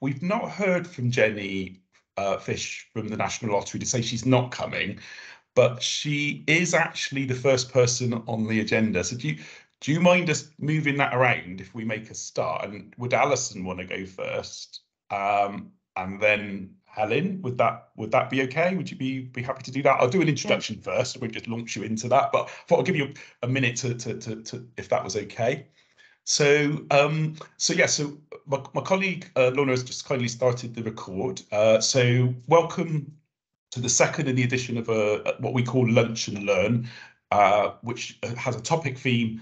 we've not heard from Jenny Fish from the National Lottery to say she's not coming, but she is actually the first person on the agenda. So do you mind us moving that around if we make a start? And would Alison want to go first? And then Helen, would that be okay? Would you be happy to do that? I'll do an introduction first. I won't just launch you into that, but I thought I'll give you a minute to if that was okay. So my colleague Lorna has just kindly started the record. So welcome to the second in the edition of what we call Lunch and Learn, which has a topic theme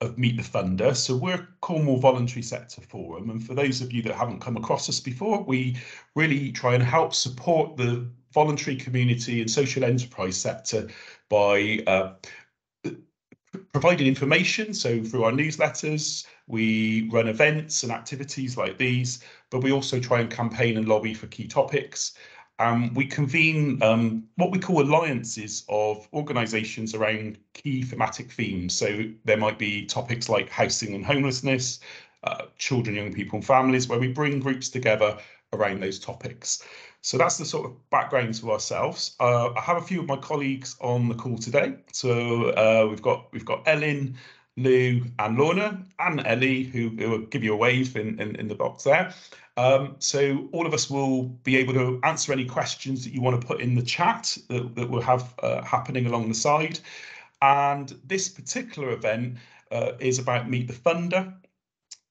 of Meet the Funder. So we're Cornwall Voluntary Sector Forum, and for those of you that haven't come across us before, we really try and help support the voluntary community and social enterprise sector by providing information. So through our newsletters, we run events and activities like these, but we also try and campaign and lobby for key topics. We convene what we call alliances of organisations around key thematic themes. So there might be topics like housing and homelessness, children, young people and families, where we bring groups together around those topics. So that's the sort of background to ourselves. I have a few of my colleagues on the call today. So we've got Ellen, Lou and Lorna and Ellie, who will give you a wave in the box there. So all of us will be able to answer any questions that you want to put in the chat that we'll have happening along the side. And this particular event is about Meet the Funder.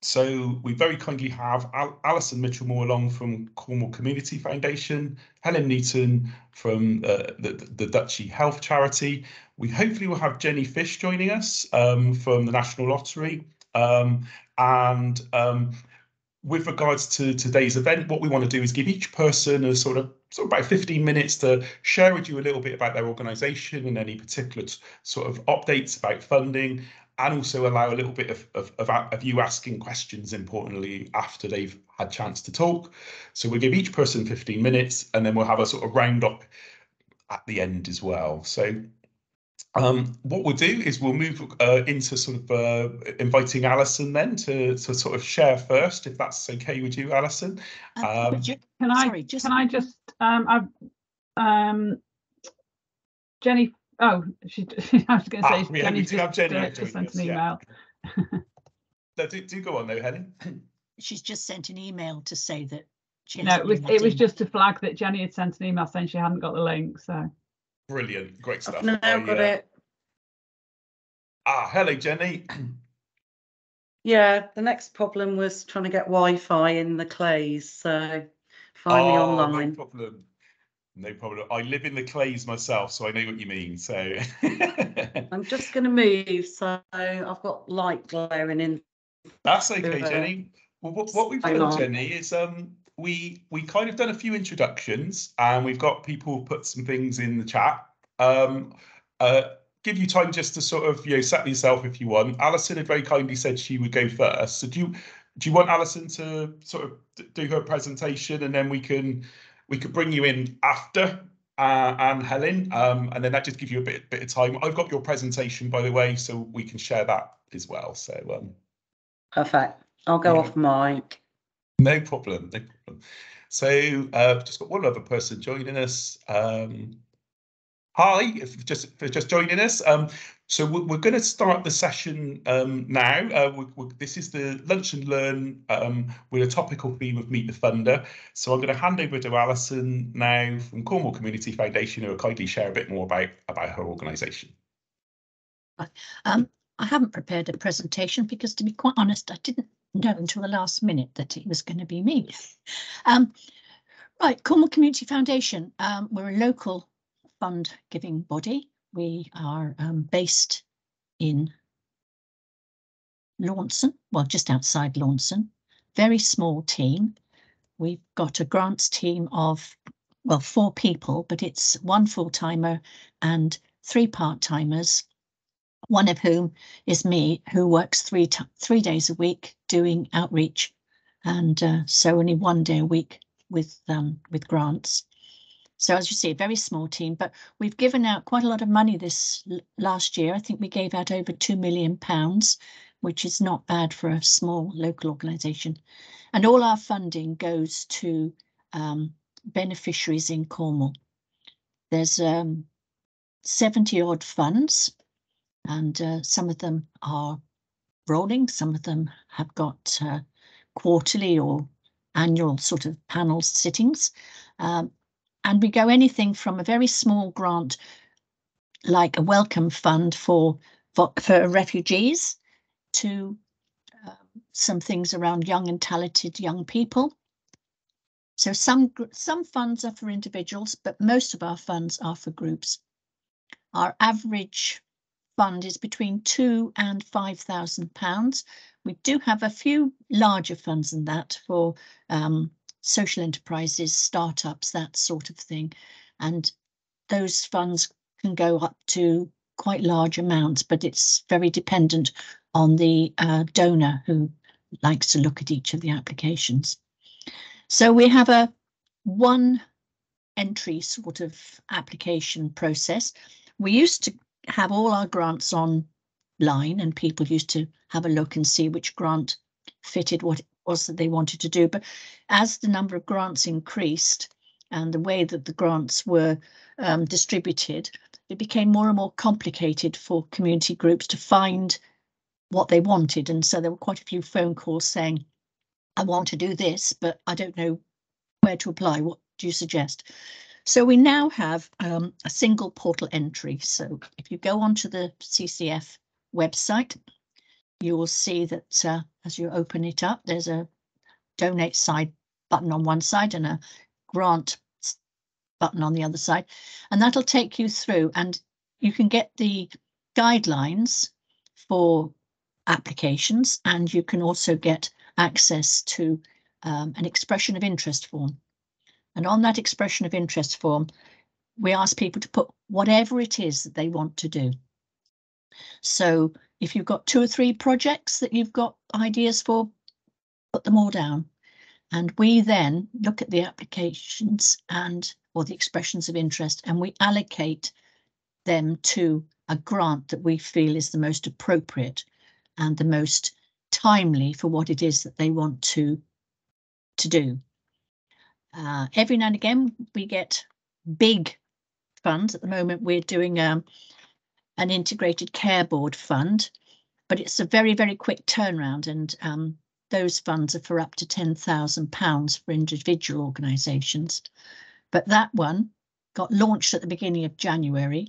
So we very kindly have Alison Mitchelmore along from Cornwall Community Foundation, Helen Neaton from the Duchy Health Charity. We hopefully will have Jenny Fish joining us from the National Lottery. With regards to today's event, what we want to do is give each person a sort of about 15 minutes to share with you a little bit about their organisation and any particular sort of updates about funding, and also allow a little bit of you asking questions, importantly, after they've had chance to talk. So we'll give each person 15 minutes, and then we'll have a sort of round up at the end as well. So what we'll do is we'll move into sort of inviting Alison then to sort of share first, if that's okay with you, Alison. Jenny. Oh, I was going to say Jenny do have Jenny just sent an email. No, do go on though, Helen. She's just sent an email to say that she has. No, it was just to flag that Jenny had sent an email saying she hadn't got the link. So brilliant, great stuff. I've now got it. Hello, Jenny. Yeah, the next problem was trying to get Wi-Fi in the Clays, so finally online. No problem. I live in the Clays myself, so I know what you mean. So I'm just going to move, so I've got light glaring in. That's okay, Jenny. Well, what we've done, Jenny, is we kind of done a few introductions, and we've got people put some things in the chat. Give you time just to sort of settle yourself if you want. Alison had very kindly said she would go first. So do you want Alison to sort of do her presentation, and then we could bring you in after and Helen, and then that just gives you a bit of time. I've got your presentation, by the way, so we can share that as well. So perfect. I'll go off mic. No problem. So just got one other person joining us. Hi, if just joining us. So we're going to start the session now. This is the Lunch and Learn with a topical theme of Meet the Funder. So I'm going to hand over to Alison now from Cornwall Community Foundation, who will kindly share a bit more about her organisation. I haven't prepared a presentation because, to be quite honest, I didn't know until the last minute that it was going to be me. Right, Cornwall Community Foundation. We're a local fund giving body. We are based in Launson, well, just outside Launson. Very small team. We've got a grants team of, well, 4 people, but it's 1 full-timer and 3 part-timers, one of whom is me, who works 3 days a week doing outreach, and so only 1 day a week with grants. So as you see, a very small team, but we've given out quite a lot of money this last year. I think we gave out over £2 million. which is not bad for a small local organisation. And all our funding goes to beneficiaries in Cornwall. There's 70 odd funds, and some of them are rolling, some of them have got quarterly or annual sort of panel sittings. And we go anything from a very small grant, like a welcome fund for refugees, to some things around young and talented young people. So some funds are for individuals, but most of our funds are for groups. Our average fund is between £2,000 and £5,000. We do have a few larger funds than that for social enterprises, startups, that sort of thing. And those funds can go up to quite large amounts, but it's very dependent on the donor who likes to look at each of the applications. So we have a one entry sort of application process. We used to have all our grants online, and people used to have a look and see which grant fitted what it was that they wanted to do. But as the number of grants increased and the way that the grants were distributed, it became more and more complicated for community groups to find what they wanted. And so there were quite a few phone calls saying, I want to do this, but I don't know where to apply. What do you suggest? So we now have a single portal entry. So if you go onto the CCF website, you will see that as you open it up, there's a donate side button on one side and a grant button on the other side, and that'll take you through, and you can get the guidelines for applications, and you can also get access to an expression of interest form. And on that expression of interest form, we ask people to put whatever it is that they want to do. So if you've got 2 or 3 projects that you've got ideas for, put them all down. And we then look at the applications or the expressions of interest, and we allocate them to a grant that we feel is the most appropriate and the most timely for what it is that they want to do. Every now and again, we get big funds. At the moment, we're doing an integrated care board fund, but it's a very, very quick turnaround, and those funds are for up to £10,000 for individual organisations. But that one got launched at the beginning of January.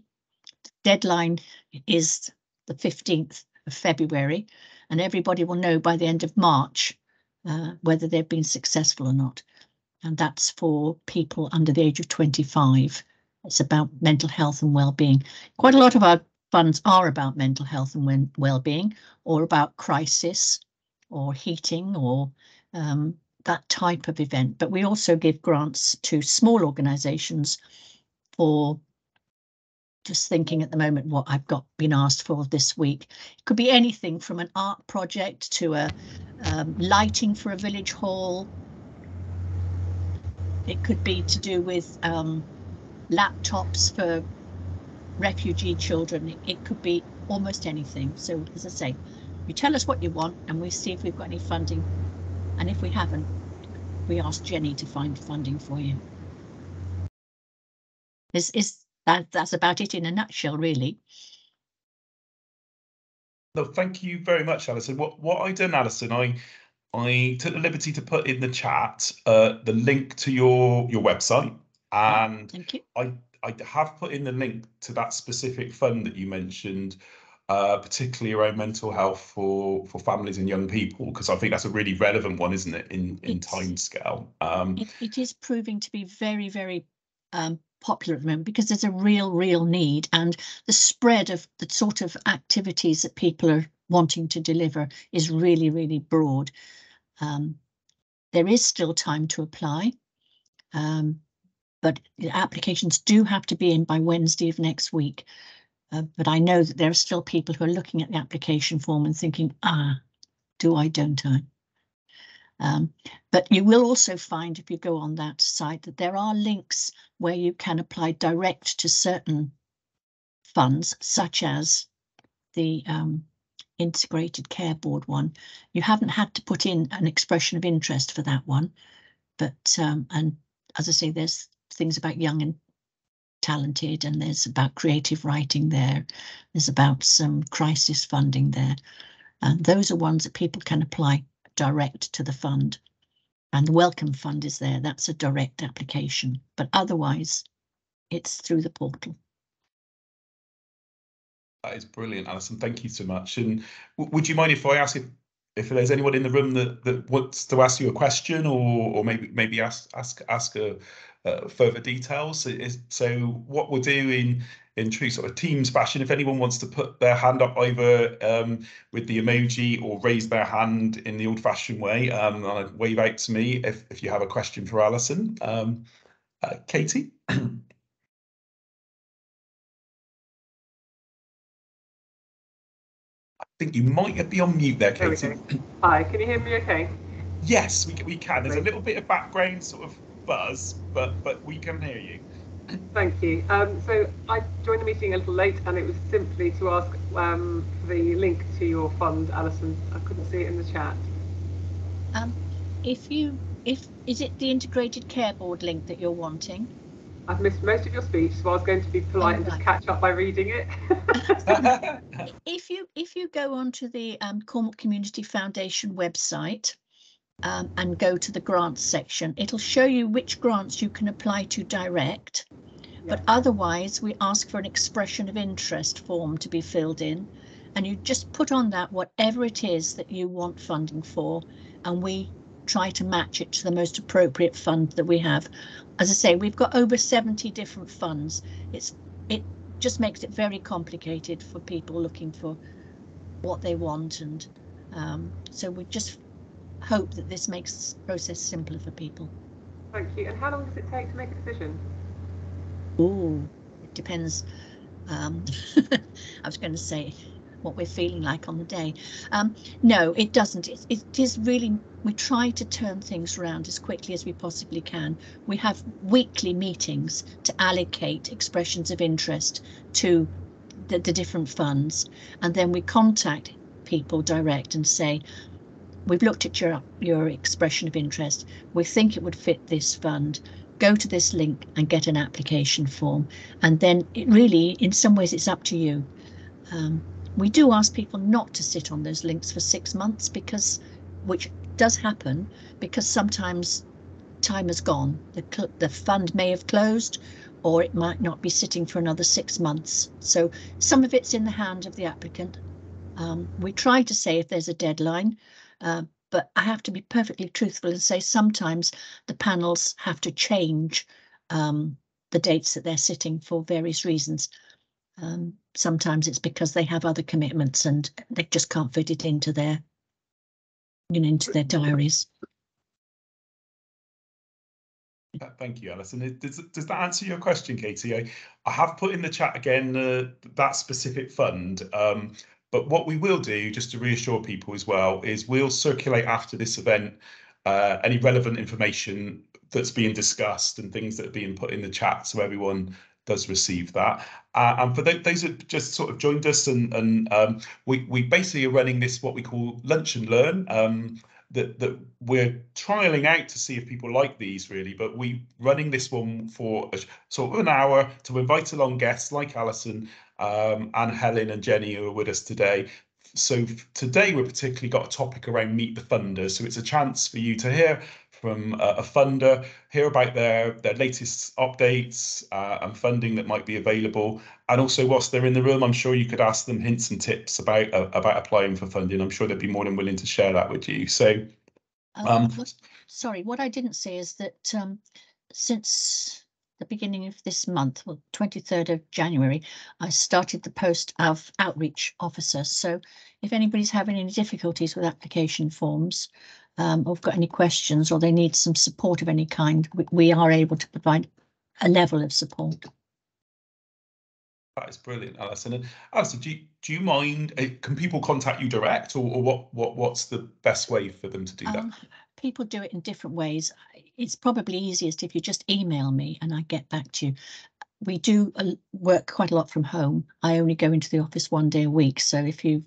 The deadline is the 15th of February, and everybody will know by the end of March whether they've been successful or not. And that's for people under the age of 25. It's about mental health and well-being. Quite a lot of our funds are about mental health and well-being, or about crisis or heating or that type of event. But we also give grants to small organisations for, just thinking at the moment what I've been asked for this week. It could be anything from an art project to a lighting for a village hall. It could be to do with laptops for refugee children. It could be almost anything. So as I say, you tell us what you want and we see if we've got any funding. And if we haven't, we ask Jenny to find funding for you. That's about it in a nutshell, really. No, thank you very much, Alison. What I done, Alison, I took the liberty to put in the chat the link to your website, and thank you. I have put in the link to that specific fund that you mentioned, particularly around mental health for families and young people, because I think that's a really relevant one, isn't it, in timescale? It is proving to be very, very popular at the moment, because there's a real need, and the spread of the sort of activities that people are wanting to deliver is really, really broad. There is still time to apply, but the applications do have to be in by Wednesday of next week. But I know that there are still people who are looking at the application form and thinking, do I, don't I? But you will also find, if you go on that site, that there are links where you can apply direct to certain funds, such as the integrated care board one. You haven't had to put in an expression of interest for that one, but and as I say, there's things about young and talented, and there's about creative writing there. There's about some crisis funding there, and those are ones that people can apply direct to the fund. And the Welcome Fund is there. That's a direct application, but otherwise it's through the portal. That is brilliant, Alison. Thank you so much. And would you mind if I ask if there's anyone in the room that wants to ask you a question, or maybe ask further details? So what we'll do in true sort of Teams fashion, if anyone wants to put their hand up either with the emoji or raise their hand in the old-fashioned way, and wave out to me if you have a question for Alison. Katie? I think you might be on mute there, Katie. There we go. Hi, can you hear me okay? Yes, we can. There's a little bit of background sort of buzz, but we can hear you. Thank you. So I joined the meeting a little late, and it was simply to ask for the link to your fund, Alison. I couldn't see it in the chat. Is it the integrated care board link that you're wanting? I've missed most of your speech, so I was going to be polite and just catch up by reading it. If you go onto the Cornwall Community Foundation website and go to the grants section, it'll show you which grants you can apply to direct. But otherwise, we ask for an expression of interest form to be filled in, and you just put on that whatever it is that you want funding for, and we try to match it to the most appropriate fund that we have. As I say, we've got over 70 different funds. It just makes it very complicated for people looking for what they want, and so we just hope that this makes the process simpler for people. Thank you. And how long does it take to make a decision? Oh, it depends. I was going to say what we're feeling like on the day. No, it doesn't. It is really, we try to turn things around as quickly as we possibly can. We have weekly meetings to allocate expressions of interest to the different funds, and then we contact people direct and say, we've looked at your expression of interest. We think it would fit this fund. Go to this link and get an application form. And then it really, in some ways, it's up to you. We do ask people not to sit on those links for 6 months, which does happen, because sometimes time has gone. The fund may have closed, or it might not be sitting for another 6 months. So some of it's in the hand of the applicant. We try to say if there's a deadline, but I have to be perfectly truthful and say sometimes the panels have to change the dates that they're sitting for various reasons. Sometimes it's because they have other commitments and they just can't fit it into their diaries. Thank you, Alison. Does that answer your question, Katie? I have put in the chat again that specific fund. But what we will do, just to reassure people as well, is we'll circulate after this event any relevant information that's being discussed and things that are being put in the chat, so everyone does receive that. And for those that just sort of joined us, and we basically are running this, what we call Lunch and Learn, that we're trialing out to see if people like these really, but we're running this one for sort of an hour to invite along guests like Alison and Helen and Jenny, who are with us today. So today we've particularly got a topic around Meet the Funders. So it's a chance for you to hear from a funder, hear about their latest updates and funding that might be available. And also, whilst they're in the room, I'm sure you could ask them hints and tips about applying for funding. I'm sure they'd be more than willing to share that with you. So, sorry, what I didn't say is that since the beginning of this month, well, 23rd of January, I started the post of outreach officer. So if anybody's having any difficulties with application forms, or got any questions, or they need some support of any kind, we are able to provide a level of support. That is brilliant, Alison. And Alison, do you mind? Can people contact you direct, or what's the best way for them to do that? People do it in different ways. It's probably easiest if you just email me and I get back to you. We do work quite a lot from home. I only go into the office 1 day a week, so if you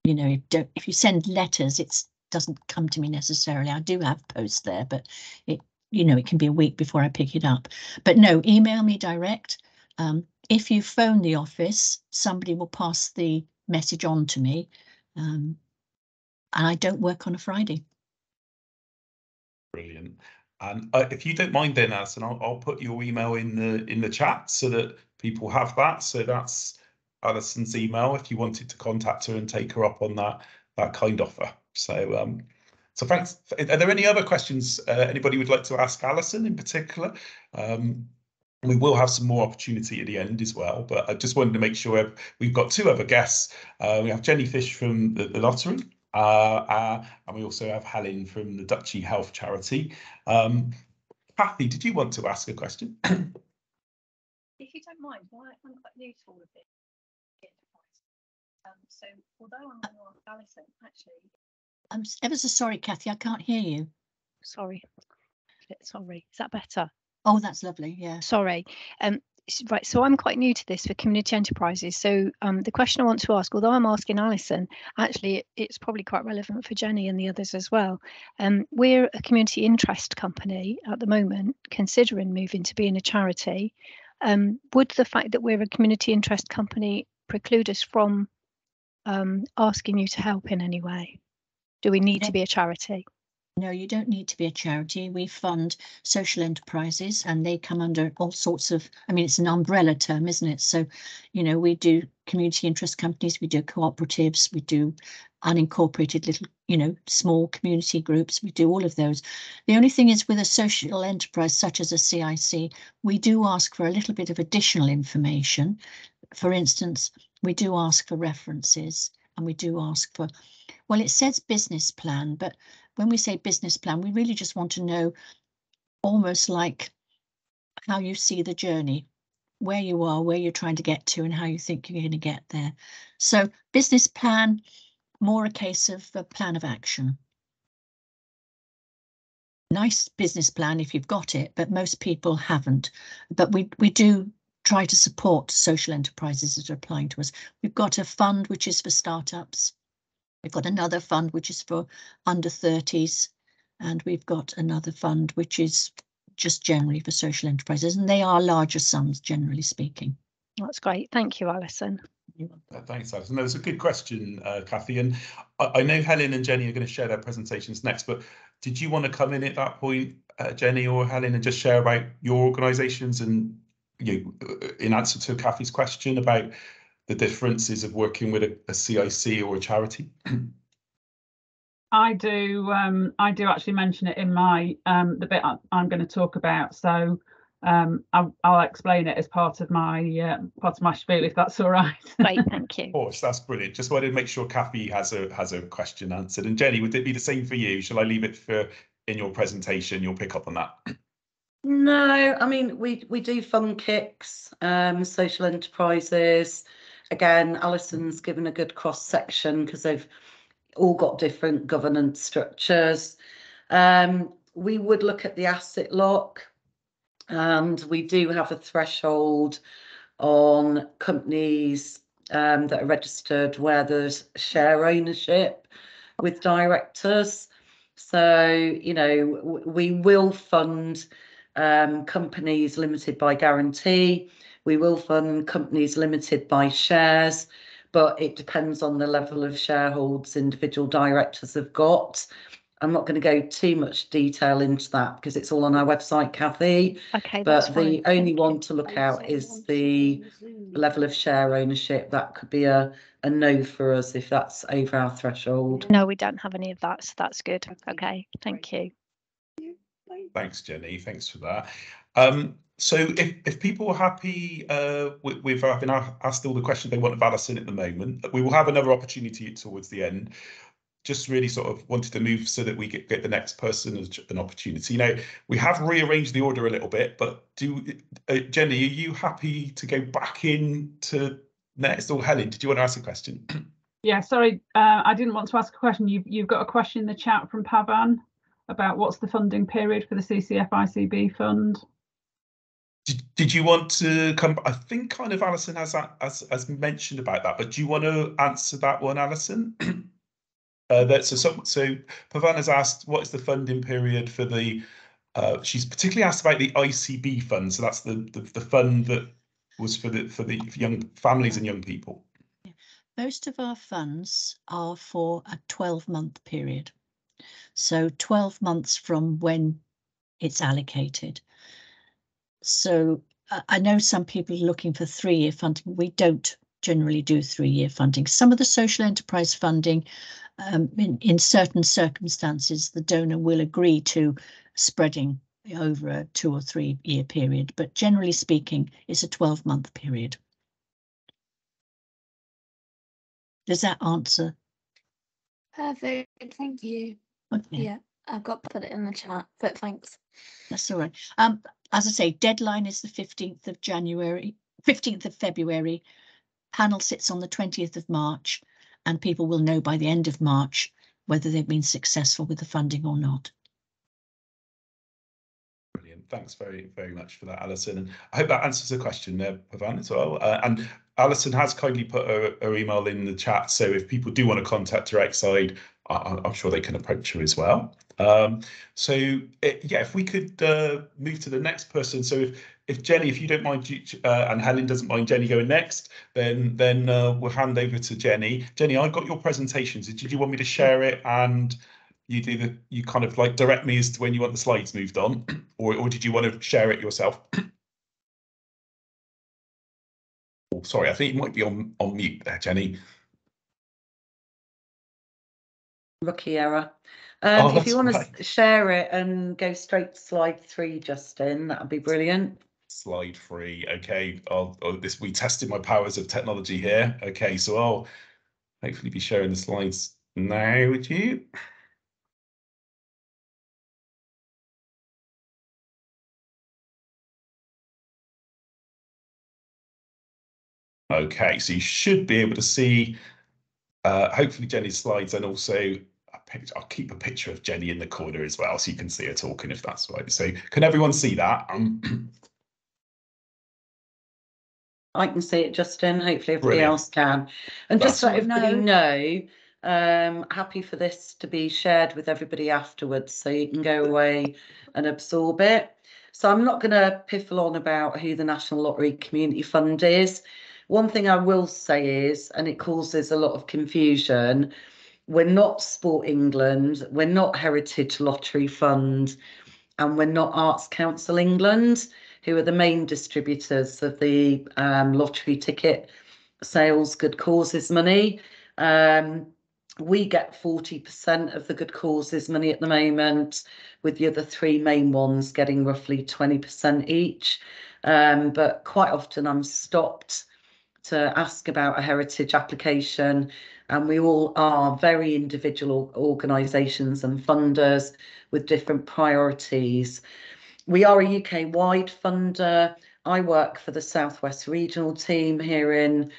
you know, if you send letters, it doesn't come to me necessarily. I do have post there, but it, you know, it can be a week before I pick it up. But no, email me direct. If you phone the office, somebody will pass the message on to me. And I don't work on a Friday. Brilliant. And if you don't mind then, Alison, I'll put your email in the chat so that people have that. So that's Alison's email if you wanted to contact her and take her up on that kind offer. So so thanks. Are there any other questions anybody would like to ask Alison in particular? We will have some more opportunity at the end as well, but I just wanted to make sure we've got two other guests. We have Jenny Fish from the Lottery, and we also have Helen from the Duchy Health Charity. Kathy, did you want to ask a question? If you don't mind, I'm quite new to all of this. So although I'm going to ask Alison, actually, I'm ever so sorry, Kathy, I can't hear you. Sorry, is that better? Oh, that's lovely. Yeah. Sorry. Right, so I'm quite new to this for community enterprises. So the question I want to ask, although I'm asking Alison, actually it's probably quite relevant for Jenny and the others as well. We're a community interest company at the moment, considering moving to being a charity. Would the fact that we're a community interest company preclude us from asking you to help in any way? Do we need to be a charity? No, you don't need to be a charity. We fund social enterprises and they come under all sorts of, I mean, it's an umbrella term, isn't it? So, you know, we do community interest companies, we do cooperatives, we do unincorporated little, you know, small community groups, we do all of those. The only thing is with a social enterprise such as a CIC, we do ask for a little bit of additional information. For instance, we do ask for references and we do ask for, well, it says business plan, but when we say business plan, we really just want to know almost like how you see the journey, where you are, where you're trying to get to and how you think you're going to get there. So business plan, more a case of a plan of action. Nice business plan if you've got it, but most people haven't. But we do try to support social enterprises that are applying to us. We've got a fund which is for startups. We've got another fund which is for under 30s, and we've got another fund which is just generally for social enterprises, and they are larger sums, generally speaking. That's great. Thank you, Alison. Thanks, Alison. That was a good question, Kathy. And I know Helen and Jenny are going to share their presentations next, but did you want to come in at that point, Jenny or Helen, and just share about your organisations and, you know, in answer to Kathy's question about the differences of working with a CIC or a charity? I do actually mention it in my the bit I'm going to talk about. So I'll explain it as part of my spiel, if that's all right. Great, thank you. Of course, that's brilliant. Just wanted to make sure Kathy has a question answered. And Jenny, would it be the same for you? Shall I leave it for in your presentation? You'll pick up on that. No, I mean we do fund kicks, social enterprises. Again, Alison's given a good cross section because they've all got different governance structures. We would look at the asset lock, and we do have a threshold on companies that are registered where there's share ownership with directors. So, you know, we will fund companies limited by guarantee. We will fund companies limited by shares, but it depends on the level of shareholders individual directors have got. I'm not going to go too much detail into that because it's all on our website, Kathy. Okay, but the only one to look out is the level of share ownership. That could be a no for us if that's over our threshold. No, we don't have any of that, so that's good. Okay, thank you. Thanks, Jenny. Thanks for that. So if people are happy with having asked all the questions they want of Alison at the moment, we will have another opportunity towards the end. Just really sort of wanted to move so that we get the next person an opportunity. Now, we have rearranged the order a little bit, but Jenny, are you happy to go back into next? Or Helen, did you want to ask a question? Yeah, sorry, I didn't want to ask a question. You've got a question in the chat from Pavan about what's the funding period for the CCF ICB fund? Did you want to come? I think kind of Alison has mentioned about that, but do you want to answer that one, Alison? So Pavan has asked, what is the funding period for the? She's particularly asked about the ICB fund. So that's the fund that was for the young families and young people. Most of our funds are for a 12-month period. So 12 months from when it's allocated. So I know some people are looking for 3-year funding. We don't generally do 3-year funding. Some of the social enterprise funding, in certain circumstances, the donor will agree to spreading over a 2 or 3 year period, but generally speaking, it's a 12-month period. Does that answer? Perfect, thank you. Okay. Yeah, I've got to put it in the chat, but thanks. That's all right. As I say, deadline is the 15th of January, 15th of February. Panel sits on the 20th of March, and people will know by the end of March whether they've been successful with the funding or not. Brilliant. Thanks very much for that, Alison. And I hope that answers the question there, Pavan, as well. And Alison has kindly put her email in the chat, so if people do want to contact her outside, I'm sure they can approach her as well. If we could move to the next person. So if Jenny, if you don't mind, and Helen doesn't mind Jenny going next, then we'll hand over to Jenny. Jenny, I've got your presentation. So did you want me to share it and you kind of like direct me as to when you want the slides moved on, or did you want to share it yourself? Oh, sorry, I think you might be on mute there, Jenny. Rookie error. If you want to share it and go straight to slide 3, Justin, that would be brilliant. Slide 3. Okay. We tested my powers of technology here. Okay, so I'll hopefully be sharing the slides now with you. Okay, so you should be able to see hopefully Jenny's slides, and also I'll keep a picture of Jenny in the corner as well, so you can see her talking if that's right. So can everyone see that? I can see it, Justin. Hopefully everybody else can. And just so everybody know, happy for this to be shared with everybody afterwards, so you can go away and absorb it. So I'm not going to piffle on about who the National Lottery Community Fund is. One thing I will say is, and it causes a lot of confusion, we're not Sport England, we're not Heritage Lottery Fund, and we're not Arts Council England, who are the main distributors of the lottery ticket sales good causes money. We get 40% of the good causes money at the moment, with the other 3 main ones getting roughly 20% each. But quite often I'm stopped to ask about a heritage application, and we all are very individual organisations and funders with different priorities. We are a UK-wide funder. I work for the Southwest Regional team here in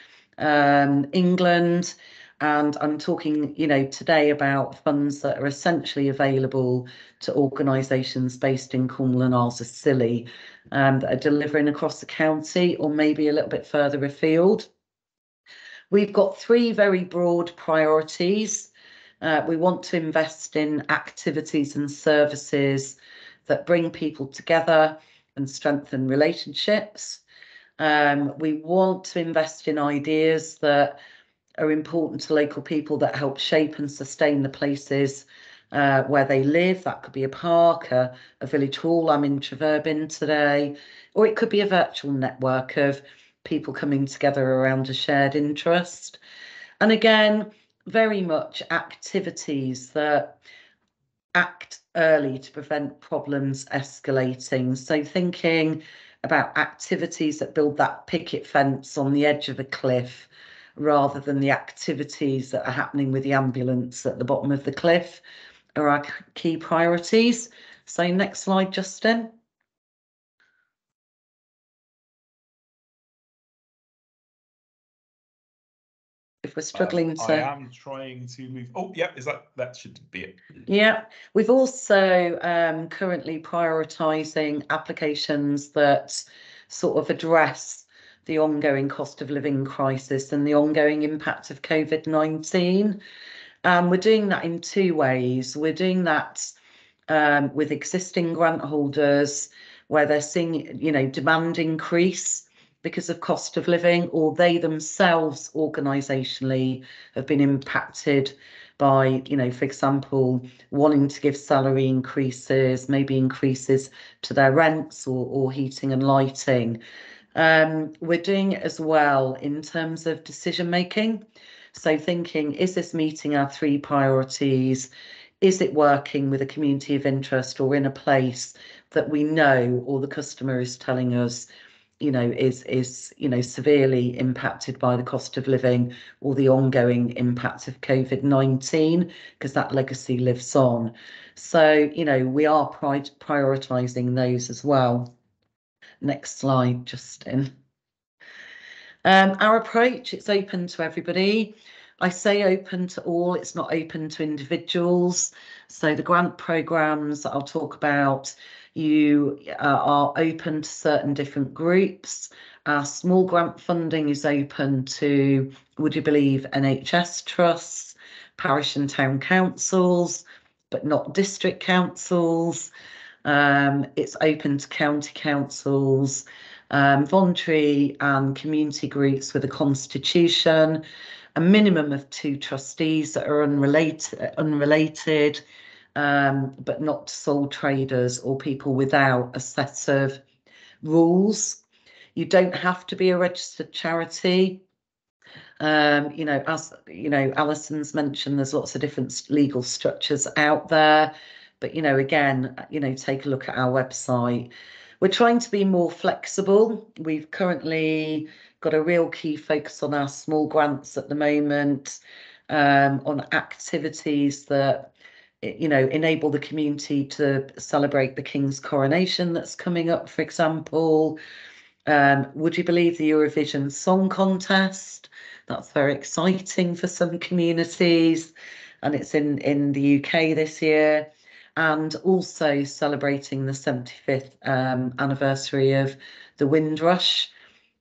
England, and I'm talking, today about funds that are essentially available to organisations based in Cornwall and Scilly that are delivering across the county or maybe a little bit further afield. We've got 3 very broad priorities. We want to invest in activities and services that bring people together and strengthen relationships. We want to invest in ideas that are important to local people that help shape and sustain the places where they live. That could be a park, a village hall. I'm in Treverbin today, or it could be a virtual network of people coming together around a shared interest. And again, very much activities that act early to prevent problems escalating. So thinking about activities that build that picket fence on the edge of a cliff, rather than the activities that are happening with the ambulance at the bottom of the cliff, are our key priorities. So next slide, Justin. If we're struggling to... I am trying to move... Oh, yeah, that should be it. Yeah, we've also currently prioritising applications that sort of address the ongoing cost of living crisis and the ongoing impact of COVID-19. And we're doing that in two ways. We're doing that with existing grant holders where they're seeing, demand increase because of cost of living, or they themselves organisationally have been impacted by, for example, wanting to give salary increases, maybe increases to their rents or heating and lighting. We're doing it as well in terms of decision making. So thinking, is this meeting our 3 priorities? Is it working with a community of interest or in a place that we know or the customer is telling us, is severely impacted by the cost of living or the ongoing impact of COVID-19, because that legacy lives on. So, we are prioritising those as well. Next slide, Justin. Our approach, it's open to everybody. I say open to all, it's not open to individuals. So the grant programmes that I'll talk about, you are open to certain different groups. Our small grant funding is open to, would you believe, NHS trusts, parish and town councils, but not district councils. It's open to county councils, voluntary and community groups with a constitution, a minimum of 2 trustees that are unrelated, but not sole traders or people without a set of rules. You don't have to be a registered charity. As Alison's mentioned, there's lots of different legal structures out there, but again, take a look at our website. We're trying to be more flexible. We've currently got a real key focus on our small grants at the moment, on activities that enable the community to celebrate the King's coronation that's coming up, for example. Would you believe the Eurovision Song Contest? That's very exciting for some communities, and it's in the UK this year. And also celebrating the 75th anniversary of the Windrush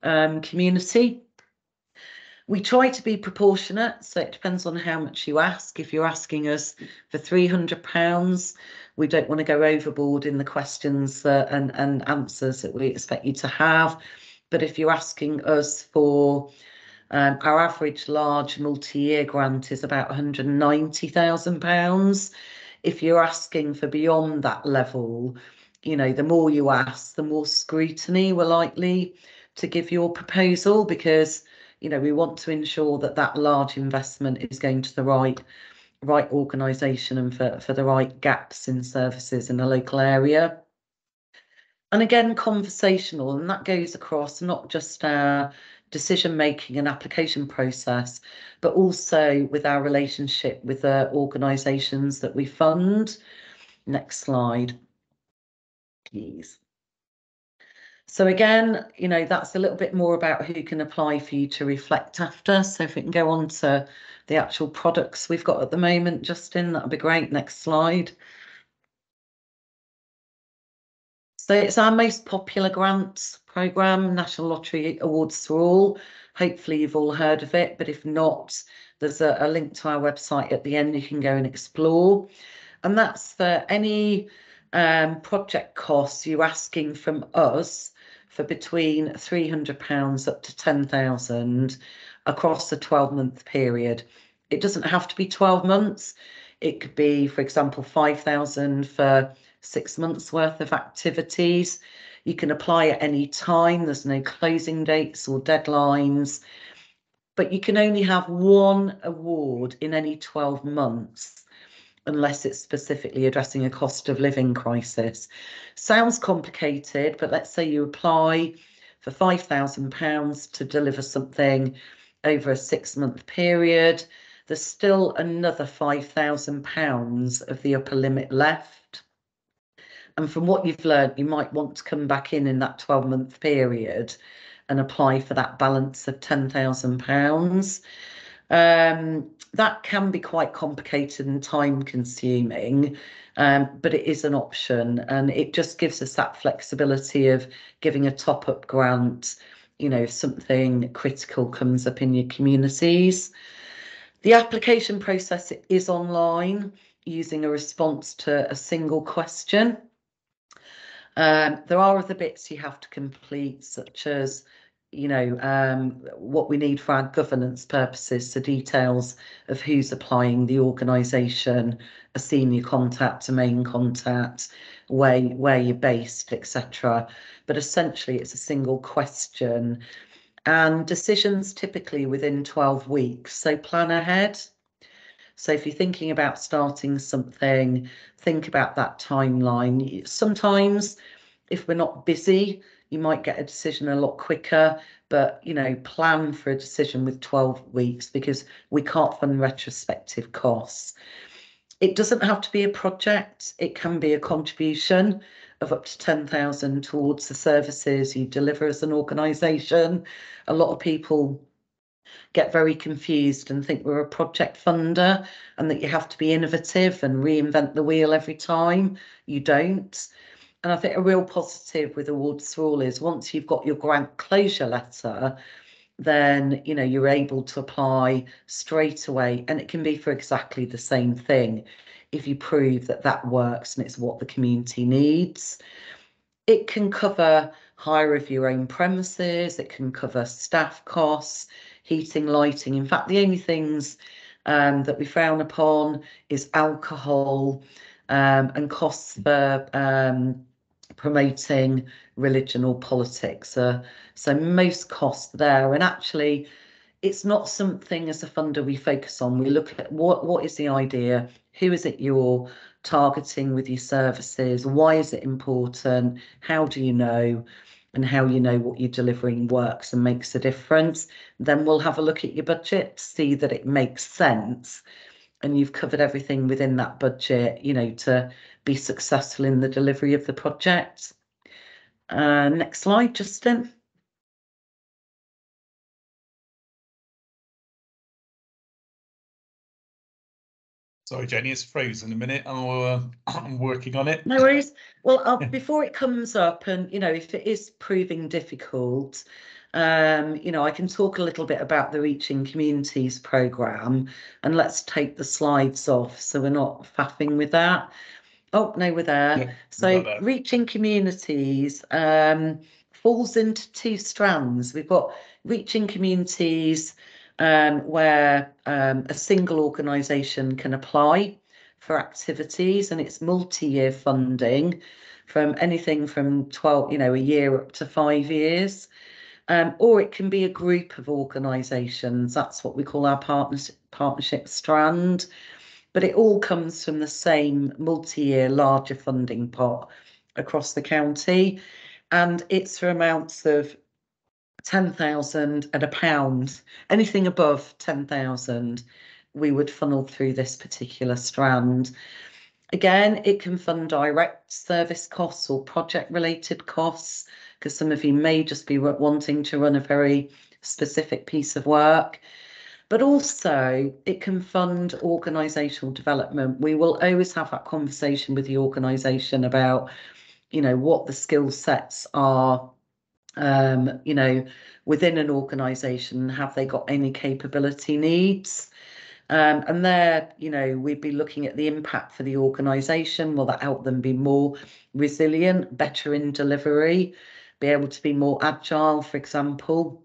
community. We try to be proportionate, so it depends on how much you ask. If you're asking us for £300, we don't want to go overboard in the questions and answers that we expect you to have. But if you're asking us for our average large multi-year grant is about £190,000. If you're asking for beyond that level, the more you ask, the more scrutiny we're likely to give your proposal, because we want to ensure that that large investment is going to the right organisation and for the right gaps in services in a local area. And again, conversational, and that goes across not just our decision making and application process, but also with our relationship with the organisations that we fund. Next slide, please. So again, that's a little bit more about who can apply for you to reflect after. So if we can go on to the actual products we've got at the moment, Justin, that'd be great. Next slide. So it's our most popular grants programme, National Lottery Awards for All. Hopefully you've all heard of it, but if not, there's a link to our website at the end you can go and explore. And that's for any project costs you're asking from us for between £300 up to £10,000 across a 12-month period. It doesn't have to be 12 months. It could be, for example, £5,000 for 6 months worth of activities. You can apply at any time. There's no closing dates or deadlines, but you can only have one award in any 12 months unless it's specifically addressing a cost of living crisis. Sounds complicated, but let's say you apply for £5,000 to deliver something over a 6-month period. There's still another £5,000 of the upper limit left. And from what you've learned, you might want to come back in that 12-month period and apply for that balance of £10,000. That can be quite complicated and time consuming, but it is an option, and it just gives us that flexibility of giving a top-up grant, you know, if something critical comes up in your communities. The application process is online using a response to a single question. There are other bits you have to complete, such as, you know, what we need for our governance purposes, so details of who's applying, the organisation, a senior contact, a main contact, where you're based, etc. But essentially it's a single question, and decisions typically within 12 weeks, so plan ahead. So if you're thinking about starting something, think about that timeline. Sometimes if we're not busy, you might get a decision a lot quicker, but, you know, plan for a decision with 12 weeks, because we can't fund retrospective costs. It doesn't have to be a project. It can be a contribution of up to 10,000 towards the services you deliver as an organisation. A lot of people get very confused and think we're a project funder and that you have to be innovative and reinvent the wheel every time. You don't. And I think a real positive with Awards for All is once you've got your grant closure letter, then, you know, you're able to apply straight away, and it can be for exactly the same thing if you prove that that works and it's what the community needs. It can cover hire of your own premises, it can cover staff costs, heating, lighting. In fact, the only things that we frown upon is alcohol and costs for promoting religion or politics. So most costs there, and actually it's not something as a funder we focus on. We look at what is the idea, who is it you're targeting with your services, why is it important, how do you know, and how you know what you're delivering works and makes a difference. Then we'll have a look at your budget, see that it makes sense and you've covered everything within that budget, you know, to be successful in the delivery of the project. Next slide, Justin. Sorry, Jenny, it's frozen a minute. I'm working on it. No worries. Well, before it comes up, and, you know, if it is proving difficult, you know, I can talk a little bit about the Reaching Communities programme, and let's take the slides off so we're not faffing with that. Oh, no, we're there. Yeah, so Reaching Communities falls into two strands. We've got Reaching Communities where a single organisation can apply for activities, and it's multi-year funding from anything from 12, you know, a year up to 5 years. Or it can be a group of organisations. That's what we call our partnership strand. But it all comes from the same multi-year larger funding pot across the county, and it's for amounts of 10,000 and £1. Anything above 10,000 we would funnel through this particular strand. Again, it can fund direct service costs or project related costs, because some of you may just be wanting to run a very specific piece of work. But also it can fund organisational development. We will always have that conversation with the organisation about, you know, what the skill sets are, you know, within an organisation. Have they got any capability needs? And there, you know, we'd be looking at the impact for the organisation. Will that help them be more resilient, better in delivery, be able to be more agile, for example,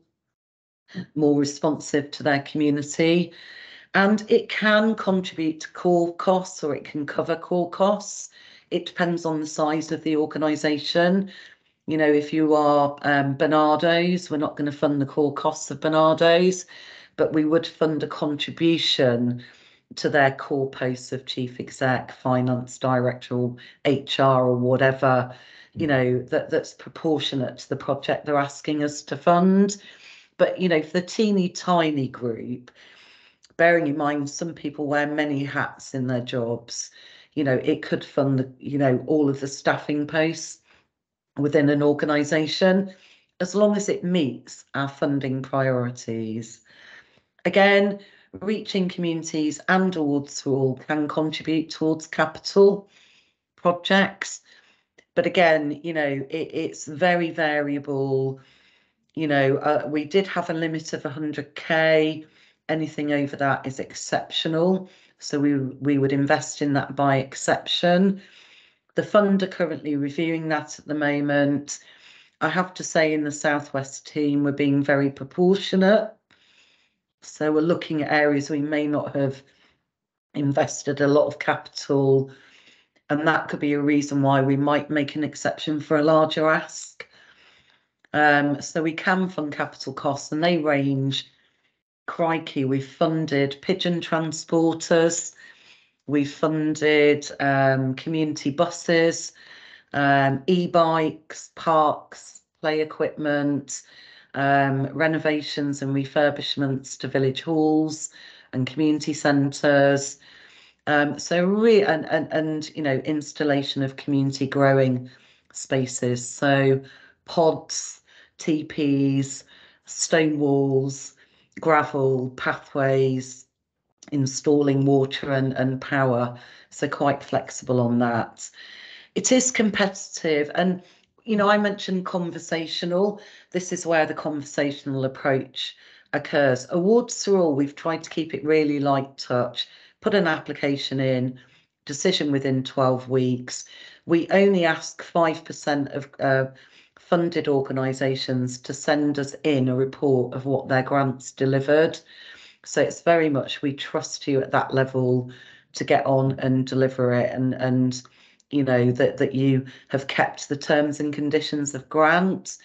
more responsive to their community? And it can contribute to core costs, or it can cover core costs. It depends on the size of the organisation. You know, if you are Barnardo's, we're not going to fund the core costs of Barnardo's, but we would fund a contribution to their core posts of chief exec, finance director, or HR, or whatever, you know, that's proportionate to the project they're asking us to fund. But, you know, for the teeny tiny group, bearing in mind some people wear many hats in their jobs, you know, it could fund, you know, all of the staffing posts within an organisation, as long as it meets our funding priorities. Again, reaching communities and awards for all can contribute towards capital projects. But again, you know, it's very variable. You know, we did have a limit of 100k. Anything over that is exceptional. So we would invest in that by exception. The fund are currently reviewing that at the moment. I have to say, in the Southwest team, we're being very proportionate. So we're looking at areas we may not have invested a lot of capital, and that could be a reason why we might make an exception for a larger ask. So we can fund capital costs, and they range. Crikey, we've funded pigeon transporters, we've funded community buses, e-bikes, parks, play equipment, renovations and refurbishments to village halls and community centres. So you know, installation of community growing spaces. So pods, teepees, stone walls, gravel, pathways, installing water and power. So quite flexible on that. It is competitive, and you know, I mentioned conversational. This is where the conversational approach occurs. Awards for all, we've tried to keep it really light touch. Put an application in, decision within 12 weeks. We only ask 5% of funded organisations to send us in a report of what their grants delivered. So it's very much, we trust you at that level to get on and deliver it, and you know, that you have kept the terms and conditions of grant.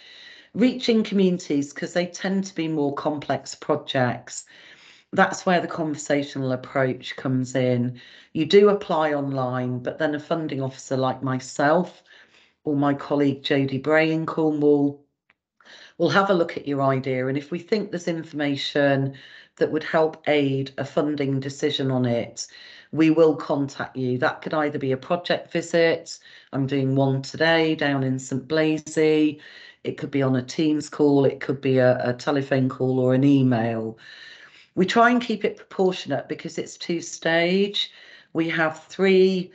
Reaching communities, because they tend to be more complex projects, that's where the conversational approach comes in. You do apply online, but then a funding officer like myself or my colleague Jodie Bray in Cornwall will have a look at your idea, and if we think there's information that would help aid a funding decision on it, we will contact you. That could either be a project visit. I'm doing one today down in St Blaisey. It could be on a Teams call. It could be a telephone call or an email. We try and keep it proportionate because it's two-stage. We have 3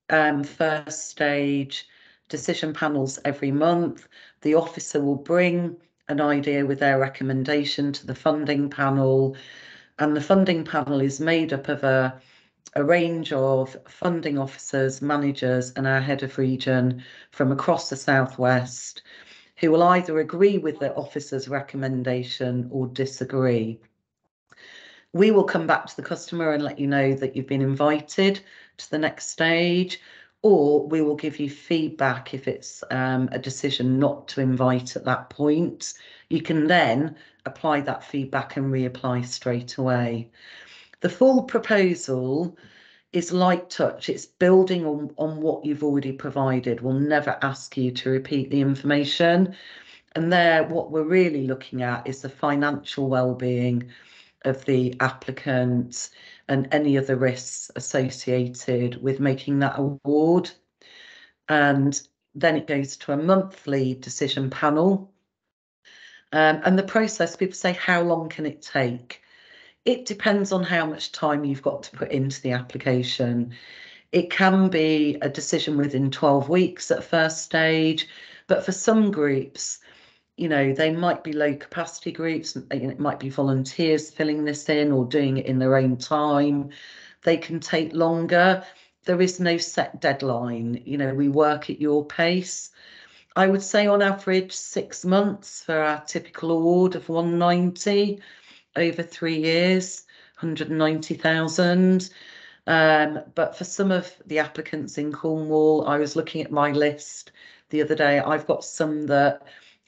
first stage decision panels every month. The officer will bring an idea with their recommendation to the funding panel, and the funding panel is made up of a range of funding officers, managers, and our head of region from across the Southwest, who will either agree with the officer's recommendation or disagree. We will come back to the customer and let you know that you've been invited to the next stage, or we will give you feedback if it's a decision not to invite at that point. You can then apply that feedback and reapply straight away. The full proposal is light touch. It's building on what you've already provided. We'll never ask you to repeat the information. And there, what we're really looking at is the financial well-being of the applicant and any other risks associated with making that award. And then it goes to a monthly decision panel. And the process, people say, how long can it take? It depends on how much time you've got to put into the application. It can be a decision within 12 weeks at first stage, but for some groups, you know, they might be low capacity groups, it might be volunteers filling this in or doing it in their own time. They can take longer. There is no set deadline. You know, we work at your pace. I would say on average 6 months for our typical award of 190 over 3 years, 190,000. But for some of the applicants in Cornwall, I was looking at my list the other day. I've got some that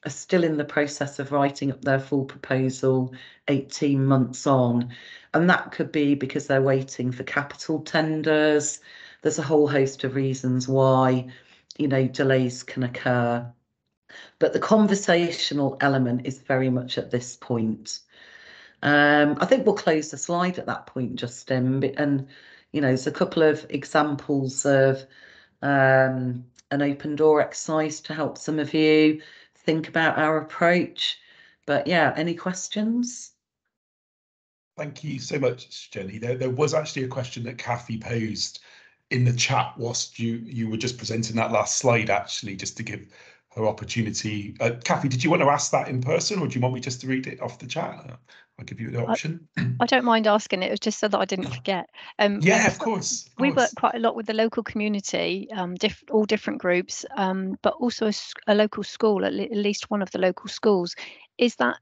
are still in the process of writing up their full proposal 18 months on. And that could be because they're waiting for capital tenders. There's a whole host of reasons why, you know, delays can occur. But the conversational element is very much at this point. I think we'll close the slide at that point, Justin. And, you know, there's a couple of examples of an open door exercise to help some of you think about our approach. But yeah, any questions? Thank you so much, Jenny. There was actually a question that Kathy posed in the chat whilst you were just presenting that last slide, actually, just to give her opportunity. Kathy, did you want to ask that in person, or do you want me just to read it off the chat? I'll give you the option. I don't mind asking it. It was just so that I didn't forget. Yeah, of course. We work quite a lot with the local community, all different groups, but also a local school, at least one of the local schools. Is that,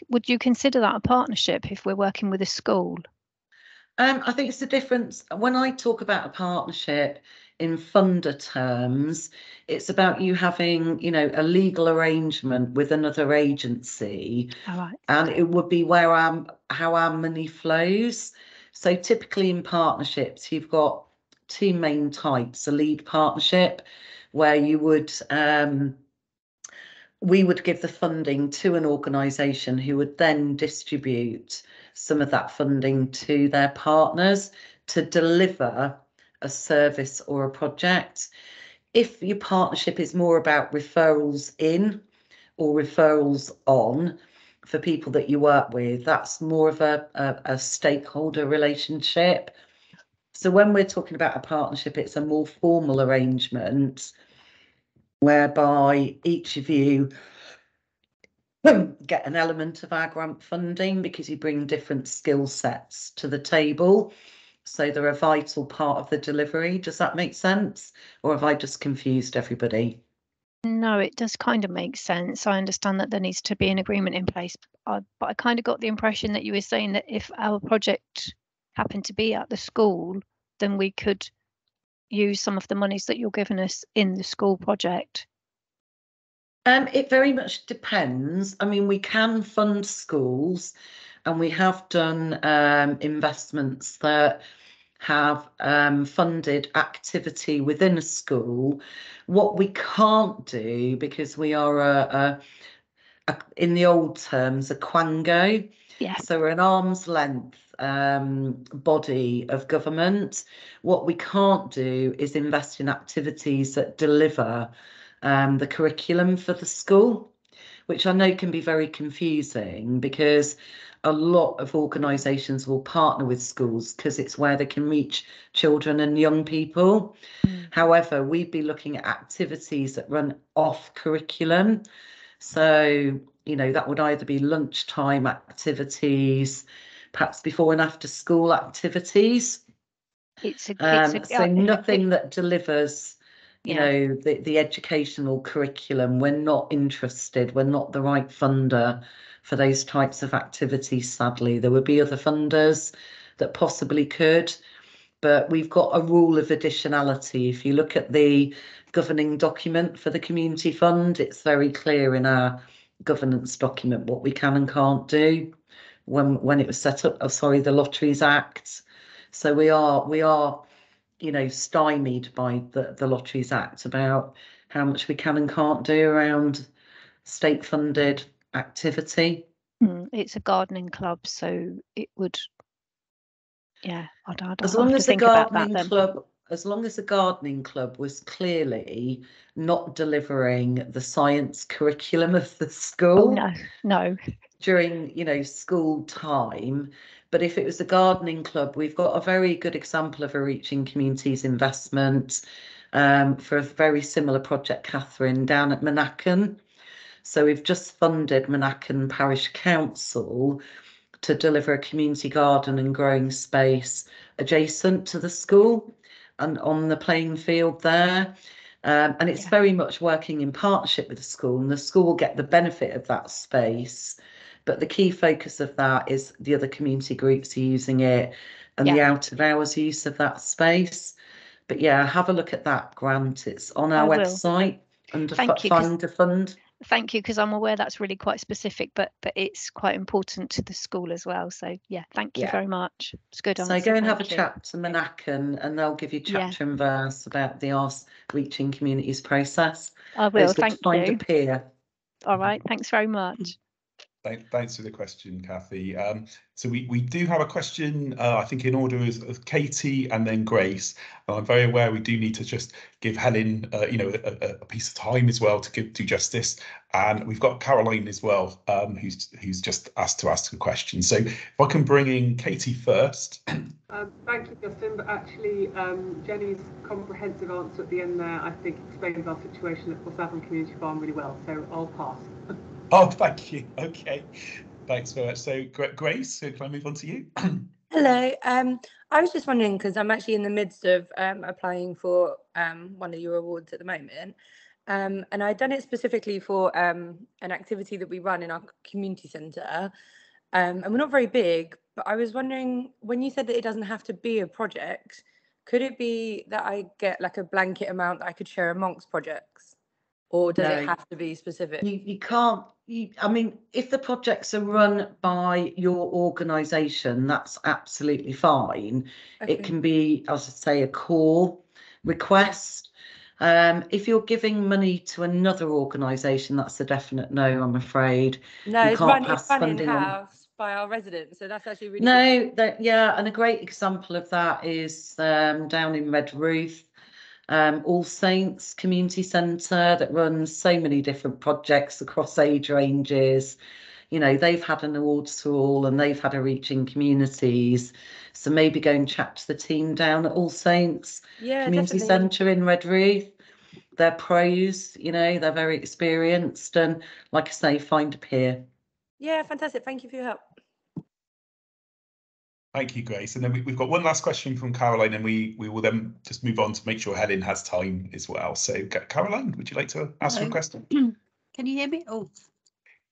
would you consider that a partnership if we're working with a school? I think it's the difference. When I talk about a partnership in funder terms, it's about you having, you know, a legal arrangement with another agency. All right. And it would be how our money flows. So typically in partnerships, you've got two main types: a lead partnership, where you would we would give the funding to an organisation who would then distribute some of that funding to their partners to deliver a service or a project. If your partnership is more about referrals in or referrals on for people that you work with, that's more of a stakeholder relationship. So when we're talking about a partnership, it's a more formal arrangement whereby each of you get an element of our grant funding because you bring different skill sets to the table. So they're a vital part of the delivery. Does that make sense? Or have I just confused everybody? No, it does kind of make sense. I understand that there needs to be an agreement in place, but I kind of got the impression that you were saying that if our project happened to be at the school, then we could use some of the monies that you're giving us in the school project. It very much depends. I mean, we can fund schools, and we have done investments that have funded activity within a school. What we can't do, because we are in the old terms, a quango. Yeah. So we're an arm's length body of government. What we can't do is invest in activities that deliver the curriculum for the school, which I know can be very confusing because a lot of organisations will partner with schools because it's where they can reach children and young people. However, we'd be looking at activities that run off curriculum. So, you know, that would either be lunchtime activities, perhaps before and after school activities. So nothing that delivers, you know, the educational curriculum. We're not interested. We're not the right funder for those types of activities, sadly. There would be other funders that possibly could, but we've got a rule of additionality. If you look at the governing document for the community fund, it's very clear in our governance document what we can and can't do when it was set up. Oh, sorry, the Lotteries Act. So we are, you know, stymied by the Lotteries Act about how much we can and can't do around state funded activity. It's a gardening club, so it would, yeah, I'd as long as the think about that then. club, as long as the gardening club was clearly not delivering the science curriculum of the school. Oh, no. During, you know, school time. But if it was a gardening club, we've got a very good example of a Reaching Communities investment for a very similar project, Catherine, down at Monacan. So we've just funded Monacan Parish Council to deliver a community garden and growing space adjacent to the school and on the playing field there. And it's very much working in partnership with the school, and the school will get the benefit of that space. But the key focus of that is the other community groups are using it and the out of hours use of that space. But yeah, have a look at that grant. It's on our website under Find a Fund. Thank you, because I'm aware that's really quite specific, but it's quite important to the school as well. So yeah, thank you very much. It's good. So go and have a chat to Monacan, and they'll give you chapter and verse about the Reaching Communities process. I will. Thank you. Find a peer. All right. Thanks very much. Thanks for the question, Kathy. So we do have a question, I think in order of Katie and then Grace. And I'm very aware we do need to just give Helen, a piece of time as well to do justice. And we've got Caroline as well, who's just asked to ask a question. So if I can bring in Katie first. Thank you, Justin. But actually, Jenny's comprehensive answer at the end there, I think, explains our situation at Porthavon Community Farm really well. So I'll pass. Oh, thank you. Okay, thanks very much. So, Grace, can I move on to you? Hello. I was just wondering, because I'm actually in the midst of applying for one of your awards at the moment, and I've done it specifically for an activity that we run in our community centre, and we're not very big, but I was wondering, when you said that it doesn't have to be a project, could it be that I get like a blanket amount that I could share amongst projects? Or does it have to be specific? You can't. I mean, if the projects are run by your organisation, that's absolutely fine. Okay. It can be, as I say, a call request. If you're giving money to another organisation, that's a definite no, I'm afraid. No, you it's can't run pass funding on. in-house by our residents, so that's actually really No, yeah, and a great example of that is down in Redruth. All Saints Community Centre that runs so many different projects across age ranges. You know, they've had an awards for all and they've had a reaching communities. So maybe go and chat to the team down at All Saints Community Centre in Redruth. They're pros, you know, they're very experienced, and like I say, find a peer. Yeah, fantastic. Thank you for your help. Thank you, Grace. And then we've got one last question from Caroline, and we will then just move on to make sure Helen has time as well. So, Caroline, would you like to ask a question? Can you hear me? Oh,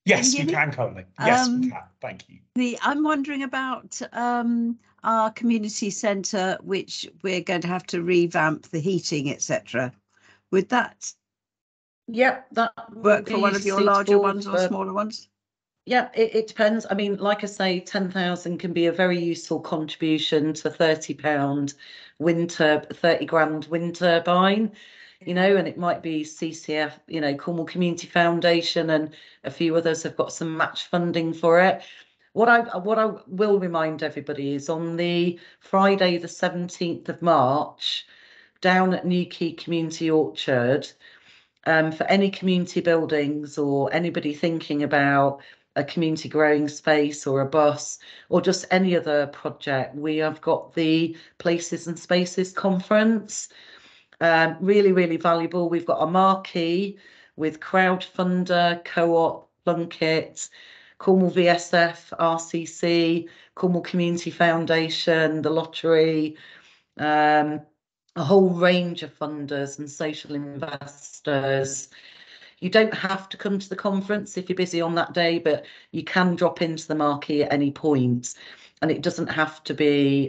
yes, we can, Caroline. Yes, we can. Thank you. I'm wondering about our community centre, which we're going to have to revamp the heating, etc. Would that that work for one of your larger ones or smaller ones? Yeah, it depends. I mean, like I say, 10,000 can be a very useful contribution to £30 30 grand wind turbine, you know, and it might be CCF, you know, Cornwall Community Foundation, and a few others have got some match funding for it. What I will remind everybody is on the Friday, the 17th of March, down at Newquay Community Orchard, for any community buildings or anybody thinking about a community growing space or a bus or just any other project, we have got the Places and Spaces conference. Really, really valuable. We've got a marquee with crowdfunder, co-op, Plunkett, Cornwall VSF, RCC, Cornwall Community Foundation, the lottery, a whole range of funders and social investors. You don't have to come to the conference if you're busy on that day, but you can drop into the marquee at any point. And it doesn't have to be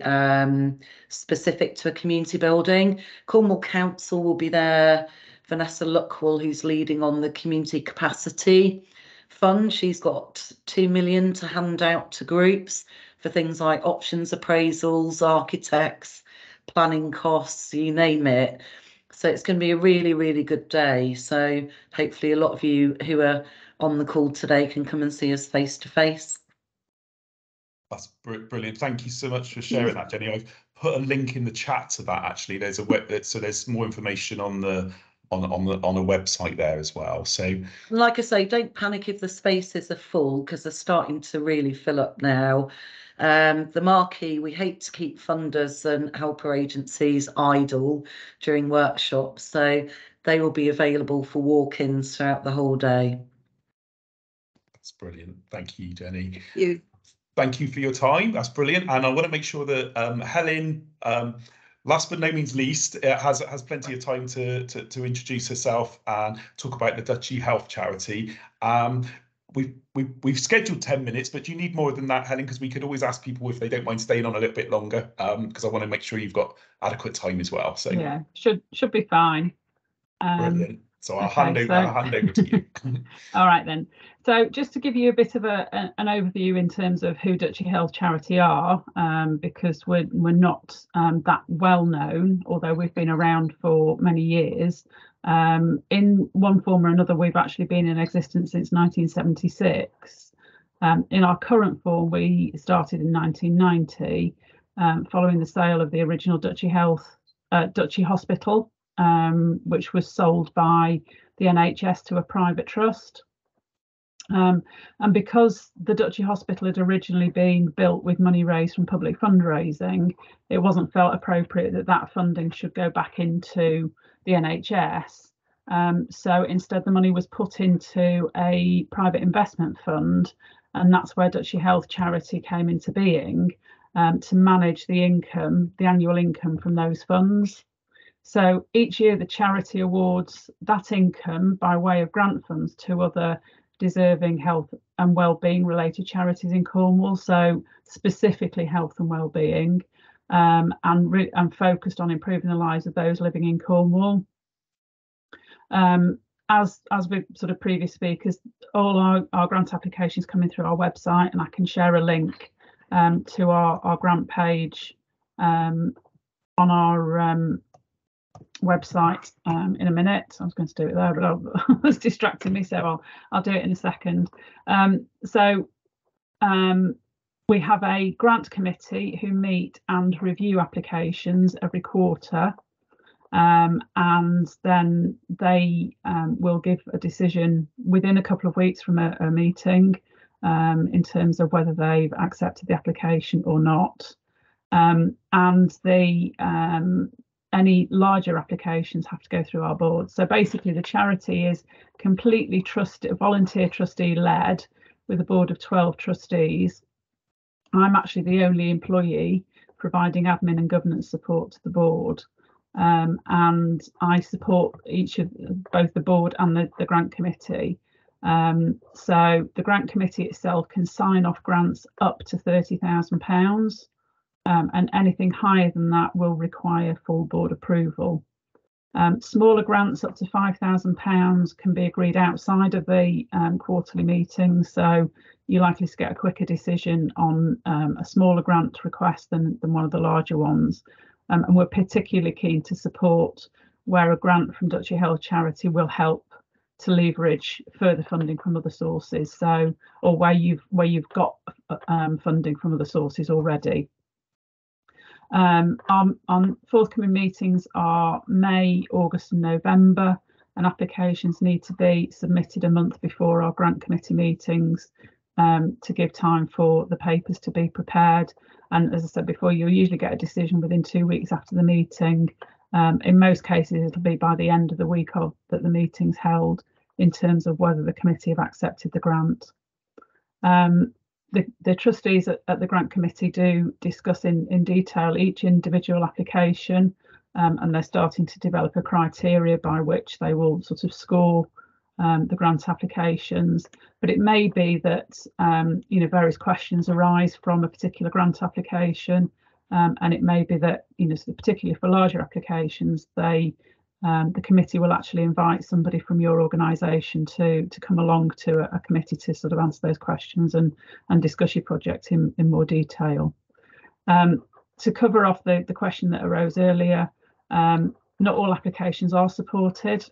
specific to a community building. Cornwall Council will be there. Vanessa Luckwell, who's leading on the Community Capacity Fund, she's got 2 million to hand out to groups for things like options appraisals, architects, planning costs, you name it. So it's going to be a really, really good day. So hopefully a lot of you who are on the call today can come and see us face to face. That's brilliant. Thank you so much for sharing that, Jenny. I've put a link in the chat to that. Actually, there's so there's more information on the on a website there as well. So, like I say, don't panic if the spaces are full, because they're starting to really fill up now. The marquee, we hate to keep funders and helper agencies idle during workshops, so they will be available for walk-ins throughout the whole day. That's brilliant. Thank you, Jenny. Thank you for your time. That's brilliant. And I want to make sure that Helen, last but no means least, has plenty of time to introduce herself and talk about the Duchy Health Charity. We've scheduled 10 minutes, but you need more than that, Helen, because we could always ask people if they don't mind staying on a little bit longer, because I want to make sure you've got adequate time as well. So yeah, should be fine. Brilliant. So I'll hand over to you. All right then. So just to give you a bit of an overview in terms of who Duchy Health Charity are, because we're not that well known, although we've been around for many years. In one form or another, we've actually been in existence since 1976. In our current form, we started in 1990, following the sale of the original Duchy Hospital, which was sold by the NHS to a private trust. And because the Duchy Hospital had originally been built with money raised from public fundraising, it wasn't felt appropriate that that funding should go back into the NHS. So instead, the money was put into a private investment fund, and that's where Duchy Health Charity came into being, to manage the income, the annual income from those funds. So each year the charity awards that income by way of grant funds to other deserving health and wellbeing related charities in Cornwall, so specifically health and wellbeing, and focused on improving the lives of those living in Cornwall. As with sort of previous speakers, all our grant applications coming through our website, and I can share a link to our grant page on our website in a minute. I was going to do it there, but it was distracting me, so I'll do it in a second. We have a grant committee who meet and review applications every quarter, and then they will give a decision within a couple of weeks from a meeting in terms of whether they've accepted the application or not. And any larger applications have to go through our board. So basically the charity is completely volunteer trustee led, with a board of 12 trustees. I'm actually the only employee providing admin and governance support to the board, and I support both the board and the grant committee. So the grant committee itself can sign off grants up to £30,000. And anything higher than that will require full board approval. Smaller grants up to £5,000 can be agreed outside of the quarterly meetings, so you're likely to get a quicker decision on a smaller grant request than one of the larger ones. And we're particularly keen to support where a grant from Duchy Health Charity will help to leverage further funding from other sources, so or where you've got funding from other sources already. On forthcoming meetings are May, August and November, and applications need to be submitted a month before our grant committee meetings to give time for the papers to be prepared. And as I said before, you'll usually get a decision within 2 weeks after the meeting. In most cases, it'll be by the end of the week that the meeting's held in terms of whether the committee have accepted the grant. The trustees at the grant committee do discuss in detail each individual application, and they're starting to develop a criteria by which they will sort of score the grant applications. But it may be that various questions arise from a particular grant application, and it may be that particularly for larger applications, the committee will actually invite somebody from your organisation to come along to a committee to sort of answer those questions and discuss your project in more detail. To cover off the question that arose earlier, not all applications are supported.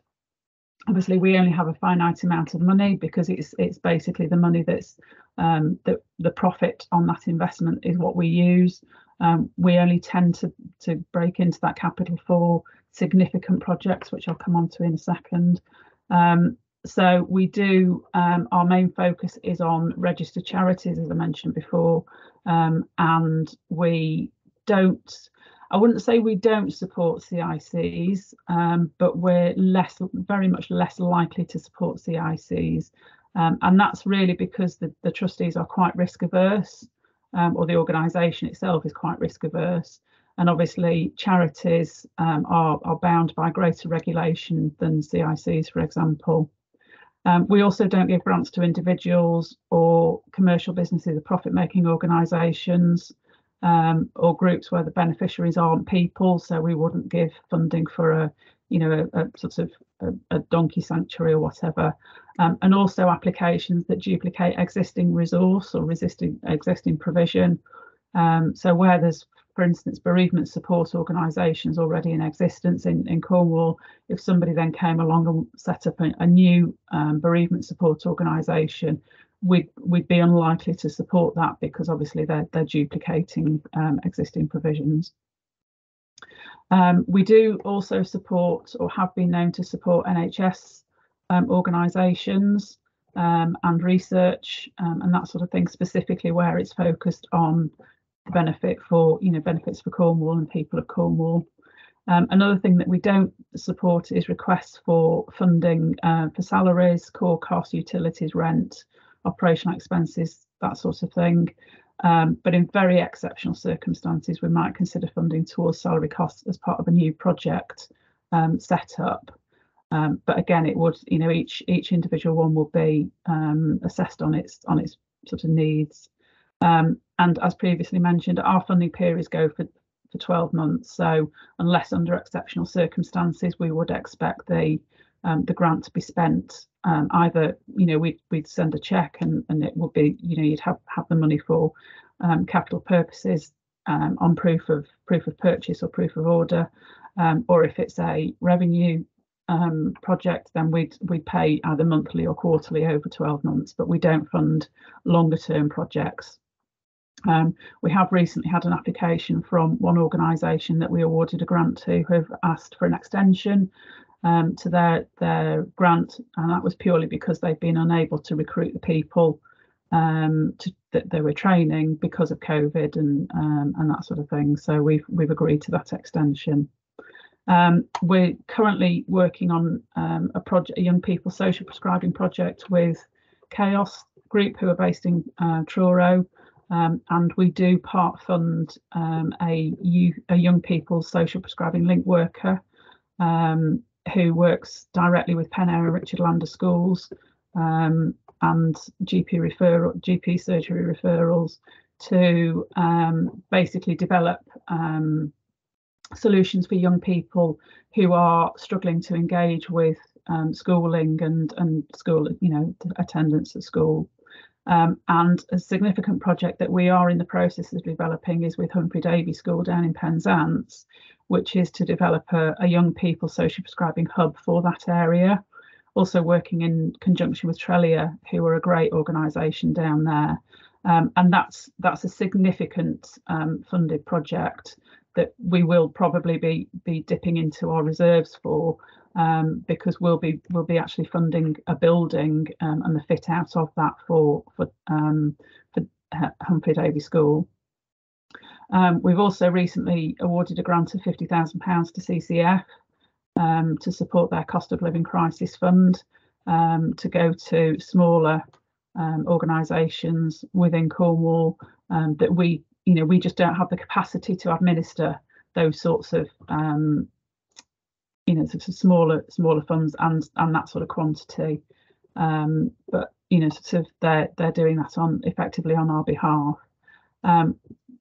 Obviously, we only have a finite amount of money because it's basically the money that's the profit on that investment is what we use. We only tend to break into that capital for significant projects, which I'll come on to in a second. So we do, our main focus is on registered charities, as I mentioned before, and we don't, I wouldn't say we don't support CICs, but we're very much less likely to support CICs. And that's really because the trustees are quite risk averse, or the organisation itself is quite risk averse. And obviously charities are bound by greater regulation than CICs, for example. We also don't give grants to individuals or commercial businesses or profit-making organisations, or groups where the beneficiaries aren't people. So we wouldn't give funding for a sort of a donkey sanctuary or whatever. And also applications that duplicate existing resource or existing provision. So where there's, for instance, bereavement support organisations already in existence in Cornwall, if somebody then came along and set up a new bereavement support organisation, we'd be unlikely to support that, because obviously they're duplicating existing provisions. We do also support, or have been known to support, NHS organisations and research and that sort of thing, specifically where it's focused on benefits for Cornwall and people of Cornwall. Another thing that we don't support is requests for funding for salaries, core costs, utilities, rent, operational expenses, that sort of thing. But in very exceptional circumstances, we might consider funding towards salary costs as part of a new project set up. But again, it would, each individual one will be assessed on its sort of needs. And as previously mentioned, our funding periods go for 12 months. So unless under exceptional circumstances, we would expect the grant to be spent. Either, we'd send a cheque and it would be, you'd have the money for capital purposes on proof of purchase or proof of order, or if it's a revenue project, then we'd pay either monthly or quarterly over 12 months, but we don't fund longer term projects. We have recently had an application from one organisation that we awarded a grant to, who have asked for an extension to their grant, and that was purely because they've been unable to recruit the people that they were training because of COVID and that sort of thing. So we've agreed to that extension. We're currently working on a project, a young people social prescribing project with Chaos Group, who are based in Truro, and we do part fund a young people social prescribing link worker who works directly with Pen Area Richard Lander schools and GP surgery referrals to basically develop solutions for young people who are struggling to engage with schooling and school, attendance at school. And a significant project that we are in the process of developing is with Humphrey Davy School down in Penzance, which is to develop a young people social prescribing hub for that area. Also working in conjunction with Trelia, who are a great organisation down there. And that's a significant funded project that we will probably be dipping into our reserves for, because we'll be actually funding a building and the fit out of that for Humphrey Davy School. We've also recently awarded a grant of £50,000 to CCF to support their cost of living crisis fund, to go to smaller organisations within Cornwall that we just don't have the capacity to administer those sorts of sort of smaller funds and that sort of quantity. But sort of they're doing that effectively on our behalf.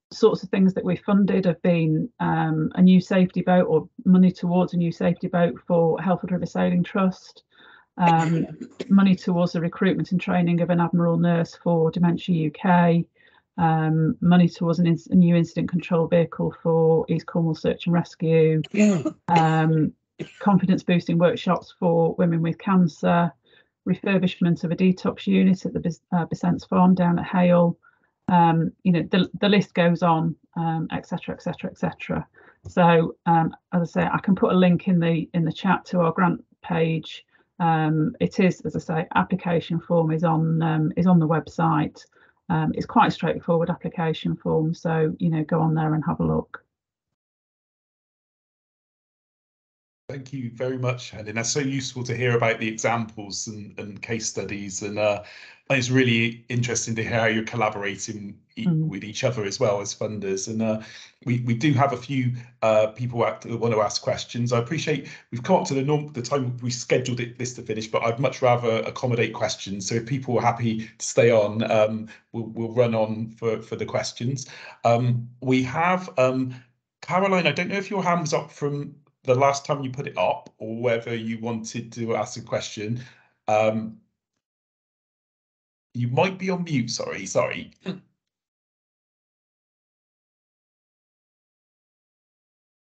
Sorts of things that we funded have been a new safety boat, or money towards a new safety boat for Helford River Sailing Trust, money towards the recruitment and training of an Admiral nurse for Dementia UK, money towards a new incident control vehicle for East Cornwall Search and Rescue, confidence boosting workshops for women with cancer, refurbishment of a detox unit at the Besants Farm down at Hale. The list goes on, etc, etc, etc. So as I say, I can put a link in the chat to our grant page. It is, as I say, application form is on the website. It's quite a straightforward application form, so go on there and have a look. Thank you very much, Helen. That's so useful to hear about the examples and case studies, and it's really interesting to hear how you're collaborating with each other as well as funders. And we do have a few people that want to ask questions. I appreciate we've come up to the time we scheduled this to finish, but I'd much rather accommodate questions. So if people are happy to stay on, we'll run on for the questions. We have Caroline. I don't know if your hand was up from the last time you put it up, or whether you wanted to ask a question. You might be on mute, sorry.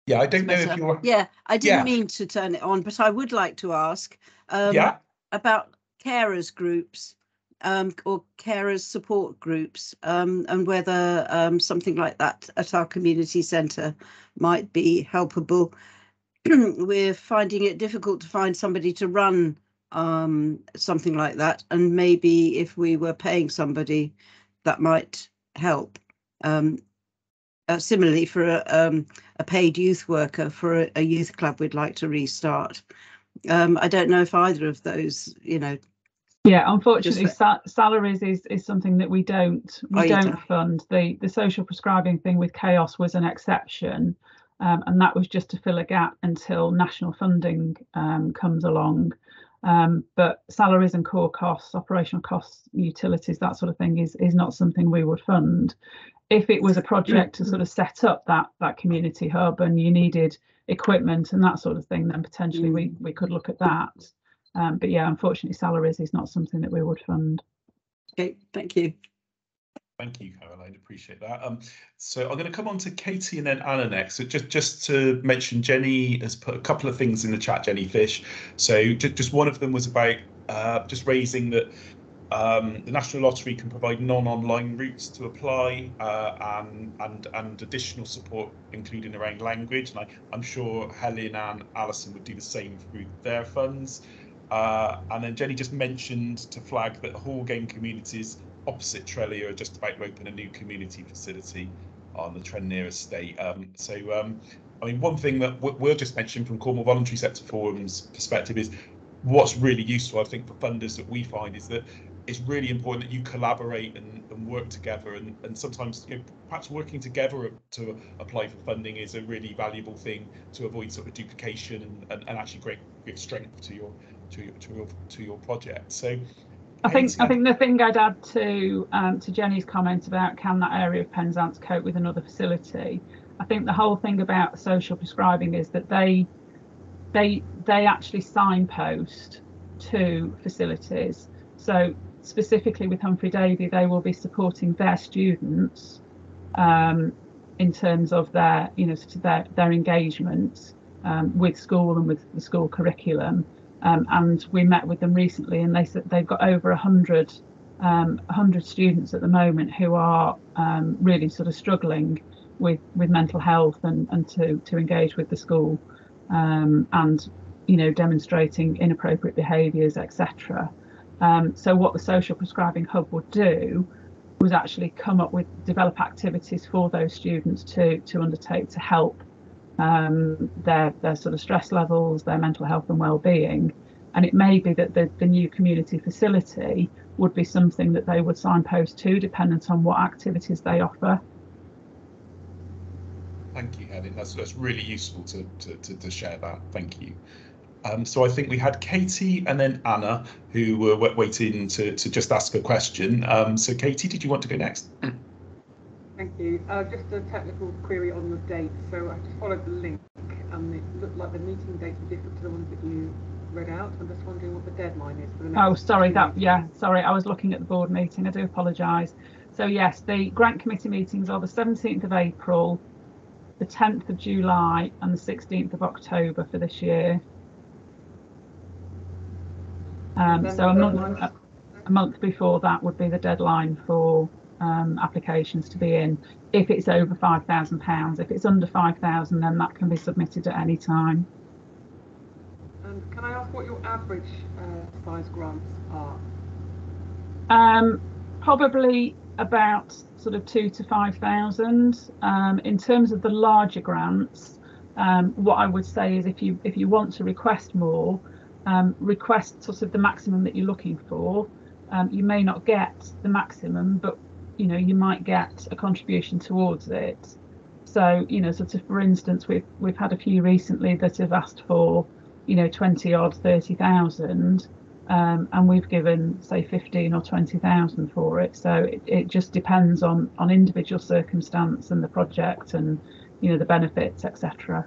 Yeah, I don't know if you're... Yeah, I didn't mean to turn it on, but I would like to ask about carers groups. or carers support groups, and whether something like that at our community centre might be helpable. We're finding it difficult to find somebody to run something like that, and maybe if we were paying somebody, that might help. Similarly, for a paid youth worker for a youth club we'd like to restart. I don't know if either of those, Yeah, unfortunately, salaries is something that we don't fund. The social prescribing thing with Chaos was an exception, and that was just to fill a gap until national funding comes along. But salaries and core costs, operational costs, utilities, that sort of thing is not something we would fund. If it was a project to sort of set up that community hub and you needed equipment and that sort of thing, then potentially we could look at that. But yeah, unfortunately, salaries is not something that we would fund. Okay, thank you. Thank you, Caroline. Appreciate that. So I'm going to come on to Katie and then Anna next. So just to mention, Jenny has put a couple of things in the chat, Jenny Fish. So just one of them was about just raising that the National Lottery can provide non-online routes to apply and additional support, including around language. And I'm sure Helen and Alison would do the same through their funds. And then Jenny just mentioned to flag that Hallgame communities opposite Trellia are just about to open a new community facility on the Trennear estate. I mean, one thing that we'll just mention from Cornwall Voluntary Sector Forum's perspective is what's really useful, I think, for funders that we find is that it's really important that you collaborate and work together, and sometimes perhaps working together to apply for funding is a really valuable thing to avoid sort of duplication and actually give strength to your project. So I think the thing I'd add to Jenny's comment about can that area of Penzance cope with another facility, I think the whole thing about social prescribing is that they actually signpost to facilities. So specifically with Humphrey Davy, they will be supporting their students in terms of their their engagement with school and with the school curriculum. And we met with them recently, and they said they've got over 100 students at the moment who are really sort of struggling with mental health and to engage with the school, and demonstrating inappropriate behaviours, etc. So what the social prescribing hub would do was actually develop activities for those students to undertake to help their sort of stress levels, their mental health and well-being. And it may be that the new community facility would be something that they would signpost to, dependent on what activities they offer. Thank you, Helen. That's really useful to share that. Thank you. So I think we had Katie and then Anna who were waiting to just ask a question. So Katie, did you want to go next? Thank you. Just a technical query on the date. So I just followed the link and it looked like the meeting dates were different to the ones that you read out. I'm just wondering what the deadline is for the next. Oh, sorry, sorry, I was looking at the board meeting. I do apologise. So yes, the grant committee meetings are the 17th of April, the 10th of July and the 16th of October for this year. So a month before that would be the deadline for applications to be in. If it's over £5,000, if it's under 5,000, then that can be submitted at any time. And can I ask what your average size grants are? Probably about sort of 2,000 to 5,000. In terms of the larger grants, what I would say is if you want to request more, request sort of the maximum that you're looking for. You may not get the maximum, but you might get a contribution towards it. So sort of, for instance, we've had a few recently that have asked for 20 odd 30,000, and we've given say 15 or 20,000 for it. So it just depends on individual circumstance and the project and the benefits, etc.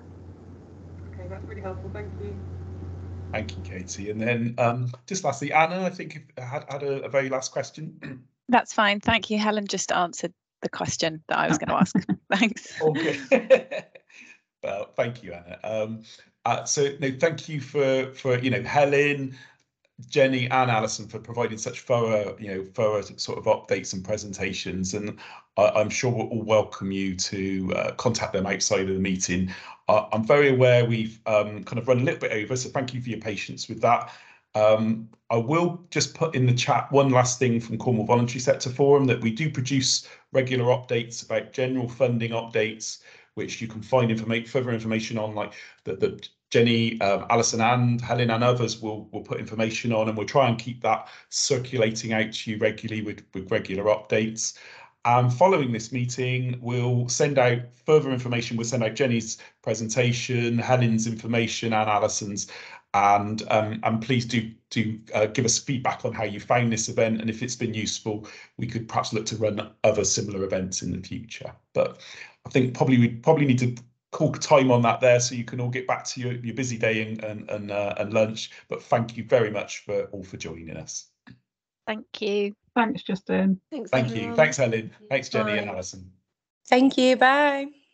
Okay, that's really helpful. Thank you. Thank you, Katie. And then just lastly, Anna, I think had a very last question. That's fine. Thank you. Helen just answered the question that I was going to ask. Thanks. Okay. Well, thank you, Anna. So no, thank you for Helen, Jenny and Alison for providing such thorough sort of updates and presentations, and I'm sure we'll all welcome you to contact them outside of the meeting. I'm very aware we've kind of run a little bit over, so thank you for your patience with that. I will just put in the chat one last thing from Cornwall Voluntary Sector Forum, that we do produce regular updates about general funding updates, which you can find further information on, like the Jenny, Alison and Helen and others will put information on, and we'll try and keep that circulating out to you regularly with regular updates. And following this meeting, we'll send out further information. We'll send out Jenny's presentation, Helen's information and Alison's. And please do give us feedback on how you found this event, and if it's been useful, we could perhaps look to run other similar events in the future. But I think we probably need to call time on that there, so you can all get back to your busy day and lunch. But thank you very much for joining us. Thank you. Thanks, Justin. Thank you. Thanks, Helen. Thanks, Jenny and Alison. Thank you. Bye.